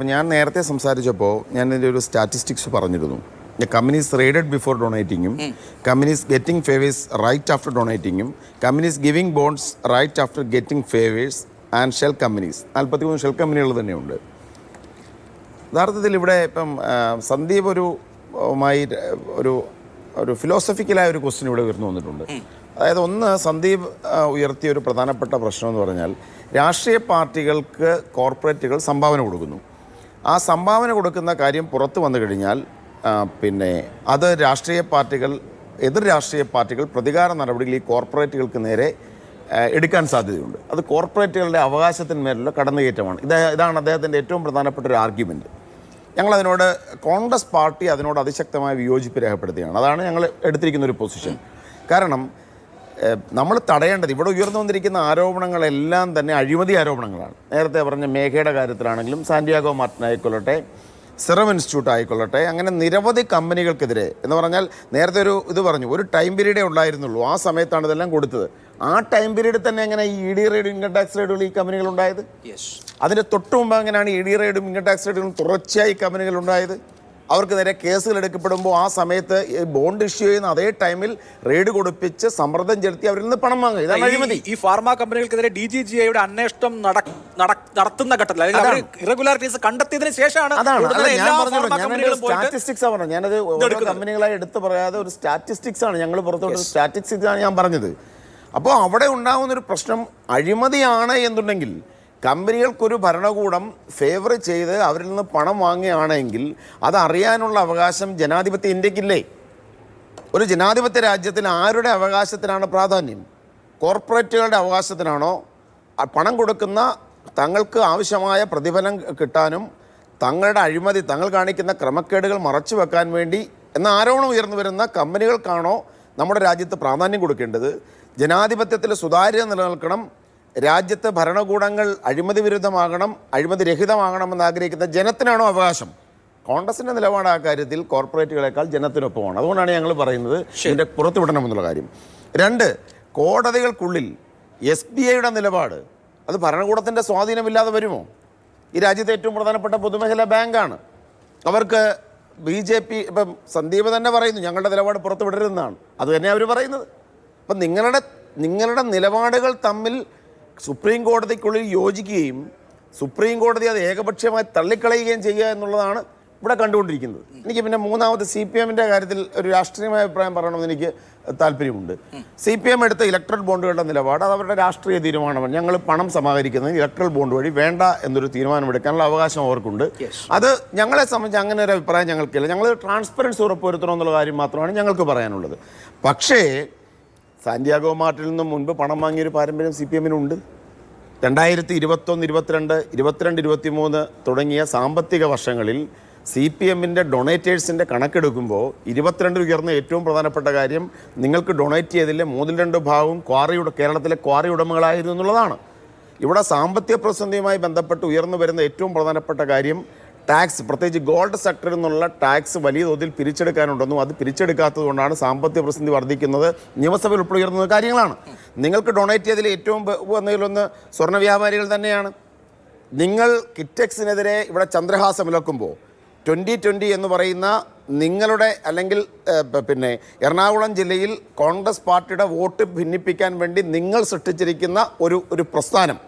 ഞാൻ നേരത്തെ സംസാരിച്ചപ്പോൾ ഞാൻ ഇതിൻ്റെ ഒരു സ്റ്റാറ്റിസ്റ്റിക്സ് പറഞ്ഞിരുന്നു. കമ്പനീസ് റേഡഡ് ബിഫോർ ഡൊണേറ്റിങ്ങും companies getting favours right after ഡൊണേറ്റിങ്ങും companies giving bonds right after getting favours and shell companies 43 shell കമ്പനികൾ തന്നെയുണ്ട്. യഥാർത്ഥത്തിൽ ഇവിടെ ഇപ്പം സന്ദീപ് ഒരു ഒരു ഫിലോസഫിക്കലായ ഒരു ക്വസ്റ്റ്യൻ ഇവിടെ ഉയർന്നു വന്നിട്ടുണ്ട്. അതായത് സന്ദീപ് ഉയർത്തിയ ഒരു പ്രധാനപ്പെട്ട പ്രശ്നം എന്ന് പറഞ്ഞാൽ രാഷ്ട്രീയ പാർട്ടികൾക്ക് കോർപ്പറേറ്റുകൾ സംഭാവന കൊടുക്കുന്നു. ആ സംഭാവന കൊടുക്കുന്ന കാര്യം പുറത്തു വന്നു കഴിഞ്ഞാൽ അത് എതിർ രാഷ്ട്രീയ പാർട്ടികൾ പ്രതികാര നടപടികൾ ഈ കോർപ്പറേറ്റുകൾക്ക് നേരെ എടുക്കാൻ സാധ്യതയുണ്ട്. അത് കോർപ്പറേറ്റുകളുടെ അവകാശത്തിന്മേലുള്ള കടന്നുകയറ്റമാണ്. ഇതാണ് അദ്ദേഹത്തിൻ്റെ ഏറ്റവും പ്രധാനപ്പെട്ട ഒരു ആർഗ്യുമെൻറ്റ്. ഞങ്ങളതിനോട് കോൺഗ്രസ് പാർട്ടി അതിനോട് അതിശക്തമായ വിയോജിപ്പ് രേഖപ്പെടുത്തുകയാണ്. അതാണ് ഞങ്ങൾ എടുത്തിരിക്കുന്ന ഒരു പൊസിഷൻ. കാരണം നമ്മൾ തടയേണ്ടത് ഇവിടെ ഉയർന്നു വന്നിരിക്കുന്ന ആരോപണങ്ങളെല്ലാം തന്നെ അഴിമതി ആരോപണങ്ങളാണ്. നേരത്തെ പറഞ്ഞ മേഘയുടെ കാര്യത്തിലാണെങ്കിലും സാന്റിയാഗോ മാർട്ടിൻ ആയിക്കൊള്ളട്ടെ, സെറം ഇൻസ്റ്റിറ്റ്യൂട്ട് ആയിക്കൊള്ളട്ടെ, അങ്ങനെ നിരവധി കമ്പനികൾക്കെതിരെ എന്ന് പറഞ്ഞാൽ നേരത്തെ ഇത് പറഞ്ഞു, ഒരു ടൈം പീരീഡേ ഉണ്ടായിരുന്നുള്ളൂ. ആ സമയത്താണ് ഇതെല്ലാം കൊടുത്തത്. ആ ടൈം പീരീഡിൽ തന്നെ എങ്ങനെ ഈ ഇ ഡി റെയ്ഡും ഇൻകം ടാക്സ് റെയ്ഡുകൾ ഈ കമ്പനികൾ ഉണ്ടായത്? അതിൻ്റെ തൊട്ട് മുമ്പ് എങ്ങനെയാണ് ഇ ഡി റെയ്ഡും ഇൻകം ടാക്സ് റെയ്ഡുകളും തുടർച്ചയായി കമ്പനികൾ ഉണ്ടായത്? അവർക്ക് നേരെ കേസുകൾ എടുക്കപ്പെടുമ്പോൾ ആ സമയത്ത് ബോണ്ട് ഇഷ്യൂ ചെയ്യുന്ന അതേ ടൈമിൽ റെയ്ഡ് കൊടുപ്പിച്ച് സമ്മർദ്ദം ചെലുത്തി അവരിൽ നിന്ന് പണം വാങ്ങുക. ഇതാണ് അഴിമതി. ഈ ഫാർമ കമ്പനികൾക്കെതിരെ DGGIയുടെ അന്വേഷണം നടത്തുന്ന ഘട്ടത്തിൽ ഇറഗുലാരിറ്റീസ് കണ്ടെത്തിയതിനു ശേഷമാണ്. സ്റ്റാറ്റിസ്റ്റിക്സ് ആണ് പറഞ്ഞത്. ഞാനത് ഓരോ കമ്പനികളായി എടുത്ത് പറയാതെ ഒരു സ്റ്റാറ്റിസ്റ്റിക്സ് ആണ് ഞങ്ങൾ പുറത്തോട്ട് സ്റ്റാറ്റിസ്റ്റിക്സ് ആണ് ഞാൻ പറഞ്ഞത്. അപ്പോൾ അവിടെ ഉണ്ടാകുന്നൊരു പ്രശ്നം അഴിമതിയാണ് എന്നുണ്ടെങ്കിൽ കമ്പനികൾക്കൊരു ഭരണകൂടം ഫേവർ ചെയ്ത് അവരിൽ നിന്ന് പണം വാങ്ങുകയാണെങ്കിൽ അതറിയാനുള്ള അവകാശം ജനാധിപത്യ ഇന്ത്യക്കില്ലേ? ഒരു ജനാധിപത്യ രാജ്യത്തിൽ ആരുടെ അവകാശത്തിനാണ് പ്രാധാന്യം? കോർപ്പറേറ്റുകളുടെ അവകാശത്തിനാണോ? പണം കൊടുക്കുന്ന തങ്ങൾക്ക് ആവശ്യമായ പ്രതിഫലം കിട്ടാനും തങ്ങളുടെ അഴിമതി, തങ്ങൾ കാണിക്കുന്ന ക്രമക്കേടുകൾ മറച്ചു വെക്കാൻ വേണ്ടി എന്ന ആരോപണം ഉയർന്നു വരുന്ന കമ്പനികൾക്കാണോ നമ്മുടെ രാജ്യത്ത് പ്രാധാന്യം കൊടുക്കേണ്ടത്? ജനാധിപത്യത്തിൽ സുതാര്യത നിലനിൽക്കണം, രാജ്യത്ത് ഭരണകൂടങ്ങൾ അഴിമതി വിരുദ്ധമാകണം, അഴിമതി രഹിതമാകണമെന്ന് ആഗ്രഹിക്കുന്ന ജനത്തിനാണോ അവകാശം? കോൺഗ്രസിൻ്റെ നിലപാട് ആ കാര്യത്തിൽ കോർപ്പറേറ്റുകളെക്കാൾ ജനത്തിനൊപ്പമാണ്. അതുകൊണ്ടാണ് ഞങ്ങൾ പറയുന്നത് ഇതിൻ്റെ പുറത്തുവിടണമെന്നുള്ള കാര്യം. 2, കോടതികൾക്കുള്ളിൽ SBIയുടെ നിലപാട് അത് ഭരണകൂടത്തിൻ്റെ സ്വാധീനമില്ലാതെ വരുമോ? ഈ രാജ്യത്തെ ഏറ്റവും പ്രധാനപ്പെട്ട പൊതുമേഖലാ ബാങ്കാണ്. അവർക്ക് BJP ഇപ്പം സന്ദീപ് തന്നെ പറയുന്നു ഞങ്ങളുടെ നിലപാട് പുറത്തുവിടരുതെന്നാണ്. അത് തന്നെ അവർ പറയുന്നത്. അപ്പം നിങ്ങളുടെ നിലപാടുകൾ തമ്മിൽ സുപ്രീം കോടതിക്കുള്ളിൽ യോജിക്കുകയും സുപ്രീം കോടതി അത് ഏകപക്ഷീയമായി തള്ളിക്കളയുകയും ചെയ്യുക എന്നുള്ളതാണ് ഇവിടെ കണ്ടുകൊണ്ടിരിക്കുന്നത്. എനിക്ക് പിന്നെ മൂന്നാമത് CPMൻ്റെ കാര്യത്തിൽ ഒരു രാഷ്ട്രീയമായ അഭിപ്രായം പറയണമെന്ന് എനിക്ക് താല്പര്യമുണ്ട്. CPM എടുത്ത ഇലക്ട്രൽ ബോണ്ടുകളുടെ നിലപാട് അത് അവരുടെ രാഷ്ട്രീയ തീരുമാനമാണ്. ഞങ്ങൾ പണം സമാഹരിക്കുന്നത് ഇലക്ട്രൽ ബോണ്ട് വഴി വേണ്ട എന്നൊരു തീരുമാനമെടുക്കാനുള്ള അവകാശം അവർക്കുണ്ട്. അത് ഞങ്ങളെ സംബന്ധിച്ച് അങ്ങനെ ഒരു അഭിപ്രായം ഞങ്ങൾക്കില്ല. ഞങ്ങൾ ട്രാൻസ്പെറൻസി ഉറപ്പുവരുത്തണമെന്നുള്ള കാര്യം മാത്രമാണ് ഞങ്ങൾക്ക് പറയാനുള്ളത്. പക്ഷേ സാന്റിയാഗോ മാർട്ടിൽ നിന്നും മുൻപ് പണം വാങ്ങിയൊരു പാരമ്പര്യം CPMനുണ്ട്. 2021, 22, 23 തുടങ്ങിയ സാമ്പത്തിക വർഷങ്ങളിൽ CPMൻ്റെ ഡൊണേറ്റേഴ്സിൻ്റെ കണക്കെടുക്കുമ്പോൾ 22 ഉയർന്ന ഏറ്റവും പ്രധാനപ്പെട്ട കാര്യം നിങ്ങൾക്ക് ഡൊണേറ്റ് ചെയ്തതിലെ 2 ഭാഗവും കേരളത്തിലെ ക്വാറി ഉടമകളായിരുന്നു എന്നുള്ളതാണ്. ഇവിടെ സാമ്പത്തിക പ്രതിസന്ധിയുമായി ബന്ധപ്പെട്ട് ഉയർന്നു വരുന്ന ഏറ്റവും പ്രധാനപ്പെട്ട കാര്യം ടാക്സ്, പ്രത്യേകിച്ച് ഗോൾഡ് സെക്ടറിൽ നിന്നുള്ള ടാക്സ് വലിയ തോതിൽ പിരിച്ചെടുക്കാനുണ്ടെന്നും അത് പിരിച്ചെടുക്കാത്തത് കൊണ്ടാണ് സാമ്പത്തിക പ്രതിസന്ധി വർദ്ധിക്കുന്നത്. നിയമസഭയിൽ ഉൾപ്പെടെ ഉയർന്ന കാര്യങ്ങളാണ്. നിങ്ങൾക്ക് ഡൊണേറ്റ് ചെയ്തതിൽ ഏറ്റവും വന്നതിലൊന്ന് സ്വർണ്ണ വ്യാപാരികൾ തന്നെയാണ്. നിങ്ങൾ കിറ്റെക്സിനെതിരെ ഇവിടെ ചന്ദ്രഹാസം വിലക്കുമ്പോൾ 2020 എന്ന് പറയുന്ന നിങ്ങളുടെ അല്ലെങ്കിൽ എറണാകുളം ജില്ലയിൽ കോൺഗ്രസ് പാർട്ടിയുടെ വോട്ട് ഭിന്നിപ്പിക്കാൻ വേണ്ടി നിങ്ങൾ സൃഷ്ടിച്ചിരിക്കുന്ന ഒരു പ്രസ്ഥാനം,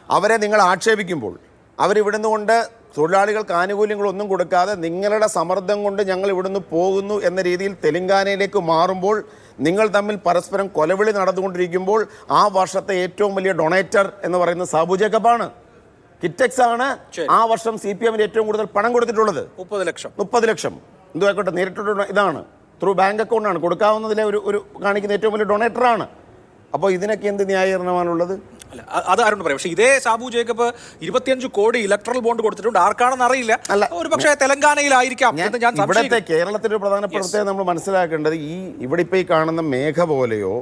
അവരെ നിങ്ങൾ ആക്ഷേപിക്കുമ്പോൾ അവരിവിടുന്ന് കൊണ്ട് തൊഴിലാളികൾക്ക് ആനുകൂല്യങ്ങളൊന്നും കൊടുക്കാതെ നിങ്ങളുടെ സമ്മർദ്ദം കൊണ്ട് ഞങ്ങൾ ഇവിടുന്ന് പോകുന്നു എന്ന രീതിയിൽ തെലങ്കാനയിലേക്ക് മാറുമ്പോൾ നിങ്ങൾ തമ്മിൽ പരസ്പരം കൊലവിളി നടന്നുകൊണ്ടിരിക്കുമ്പോൾ ആ വർഷത്തെ ഏറ്റവും വലിയ ഡൊണേറ്റർ എന്ന് പറയുന്നത് സാബു ജേക്കബാണ്. കിറ്റെക്സ് ആണ് ആ വർഷം CPMന് ഏറ്റവും കൂടുതൽ പണം കൊടുത്തിട്ടുള്ളത്. 30 ലക്ഷം. എന്തുമായിക്കോട്ടെ, നേരിട്ടുള്ള ഇതാണ്, ത്രൂ ബാങ്ക് അക്കൗണ്ടാണ് കൊടുക്കാവുന്നതിലെ ഒരു കാണിക്കുന്ന ഏറ്റവും വലിയ ഡൊണേറ്ററാണ്. അപ്പോൾ ഇതിനൊക്കെ എന്ത് ന്യായീകരണമാണുള്ളത്? അല്ല, അത് ആരോട് പറയാം. പക്ഷേ ഇതേ സാബു ജേക്കബ് 25 കോടി ഇലക്ട്രൽ ബോണ്ട് കൊടുത്തിട്ടുണ്ട്. ആർക്കാണെന്ന് അറിയില്ല. ഒരു പക്ഷേ തെലങ്കാനയിലായിരിക്കാം. ഇവിടുത്തെ കേരളത്തിൻ്റെ ഒരു പ്രധാന പ്രത്യേകത നമ്മൾ മനസ്സിലാക്കേണ്ടത് ഇവിടെ ഇപ്പോൾ ഈ കാണുന്ന മേഘ പോലെയോ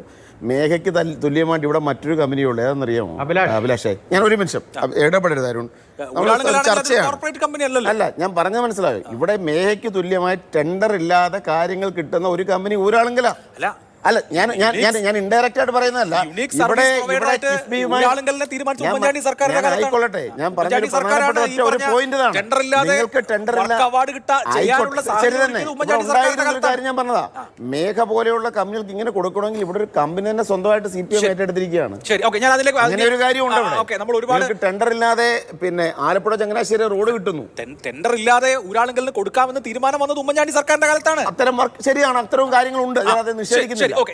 മേഘയ്ക്ക് തുല്യമായിട്ട് ഇവിടെ മറ്റൊരു കമ്പനിയുള്ളൂ. ഏതെന്നറിയാമോ? അഭിലാഷേ, ഞാൻ ഒരു നിമിഷം ഇടപെടരുത് അരുൺ. ചർച്ചയാണ്. അല്ല, ഞാൻ പറഞ്ഞത് മനസ്സിലായി. ഇവിടെ മേഘയ്ക്ക് തുല്യമായി ടെൻഡർ ഇല്ലാതെ കാര്യങ്ങൾ കിട്ടുന്ന ഒരു കമ്പനി ഒരാളെങ്കിലാ. അല്ല ഞാൻ ഇൻഡയറക്റ്റ് ആയിട്ട് പറയുന്നതല്ല. യുണീക് ഇവിടെ സർവീസ് പ്രൊവൈഡറായിട്ട് ഊരാളുങ്കലിനെ തീരുമാനിച്ച ഉമ്മൻചാണ്ടി സർക്കാരിന്റെ കാലത്താണ്. ആയിക്കൊള്ളട്ടെ, ഞാൻ പറഞ്ഞൊരു പ്രധാനപ്പെട്ട ഒരു പോയിന്റ് ഇതാണ്. നിങ്ങൾക്ക് ടെൻഡർ ശരി തന്നെ. ഒരു കാര്യം ഞാൻ പറഞ്ഞതാ, മേഘ പോലെയുള്ള കമ്പനികൾക്ക് ഇങ്ങനെ കൊടുക്കണമെങ്കിൽ ഇവിടെ ഒരു കമ്പനി തന്നെ സ്വന്തമായിട്ട് CPM ഏറ്റെടുത്തിരിക്കുകയാണ്. അങ്ങനെ ഒരു കാര്യമുണ്ട് ഇവിടെ. ടെൻഡർ ഇല്ലാതെ പിന്നെ ആലപ്പുഴ ചങ്ങനാശ്ശേരി റോഡ് കിട്ടുന്നു. ടെൻഡർ ഇല്ലാതെ ഊരാളുങ്കലിന് കൊടുക്കാമെന്ന് തീരുമാനം വന്നത് ഉമ്മൻചാണ്ടി സർക്കാരിന്റെ കാലത്താണ്. അത്തരം ശരിയാണ്, അത്തരം കാര്യങ്ങളുണ്ട്, അത് നിഷേധിക്കുന്നില്ല.